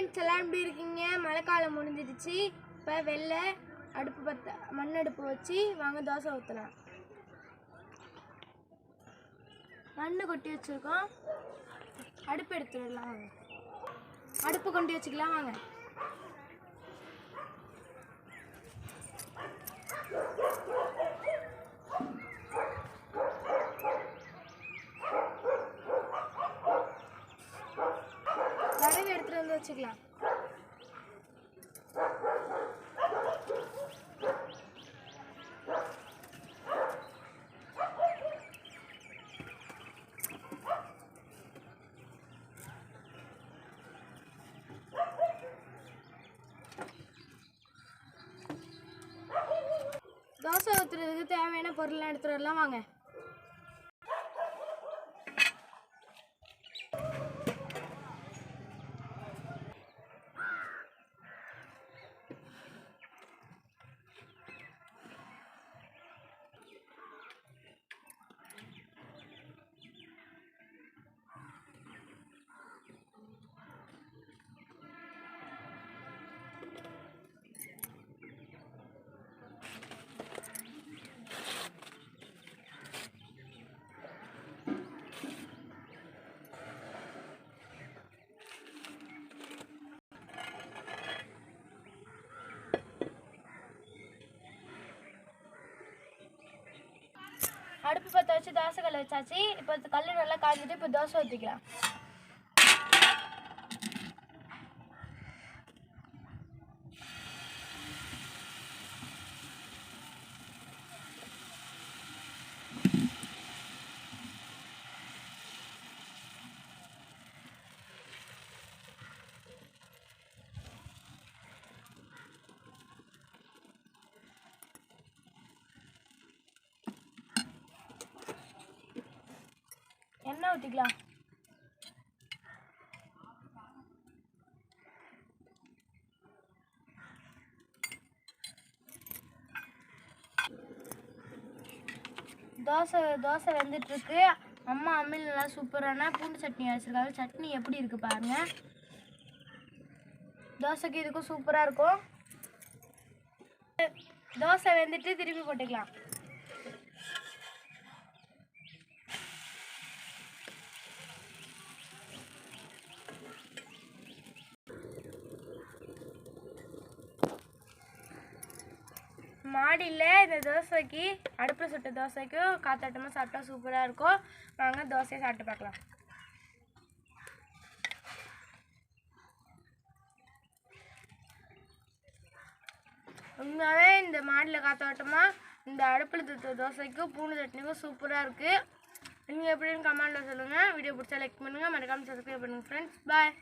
Friends எல்லாம் எப்படி இருக்கீங்க? மழைக்காலம் முடிஞ்சிடுச்சு. இப்போ வெள்ளை மண் அடுப்பு வச்சு வாங்க தோசை ஊற்றலாம். மண் கொட்டி வச்சுருக்கோம். அடுப்பு எடுத்துடலாம் வாங்க. அடுப்பு கொண்டு வச்சுக்கலாம் வாங்க. தடவை எடுத்துகிட்டு வந்து வச்சுக்கலாம். தோசை ஊற்றுறதுக்கு தேவையான பொருள்லாம் எடுத்துகிட்டு வரலாம் வாங்க. அடுப்பு பற்ற வச்சு தோசை கல் வச்சாச்சு. இப்போ கல் நல்லா காய்ஞ்சிட்டு இப்போ தோசை ஊற்றிக்கலாம். எண்ணெய் ஊற்றிக்கலாம். தோசை வெந்துட்டுருக்கு. அம்மா அம்மியில் நல்லா சூப்பரான பூண்டு சட்னி அரைச்சிருக்காங்க. சட்னி எப்படி இருக்குது பாருங்கள். தோசைக்கு இதுக்கும் சூப்பராக இருக்கும். தோசை வெந்துட்டு திருப்பி போட்டுக்கலாம். மாடியில் இந்த தோசைக்கு அடுப்பில் சுட்ட தோசைக்கும் காத்தாட்டமாக சாப்பிட்டா சூப்பராக இருக்கும். வாங்க தோசையை சாப்பிட்டு பார்க்கலாம். உண்மையாகவே இந்த மாடியில் காத்தாட்டமாக இந்த அடுப்பில் சுட்ட தோசைக்கும் பூண்டு சட்னிக்கும் சூப்பராக இருக்குது. நீங்கள் எப்படின்னு கமெண்ட்டில் சொல்லுங்கள். வீடியோ பிடிச்சா லைக் பண்ணுங்கள், மறக்காமல் சப்ஸ்கிரைப் பண்ணுங்கள் ஃப்ரெண்ட்ஸ். பாய்.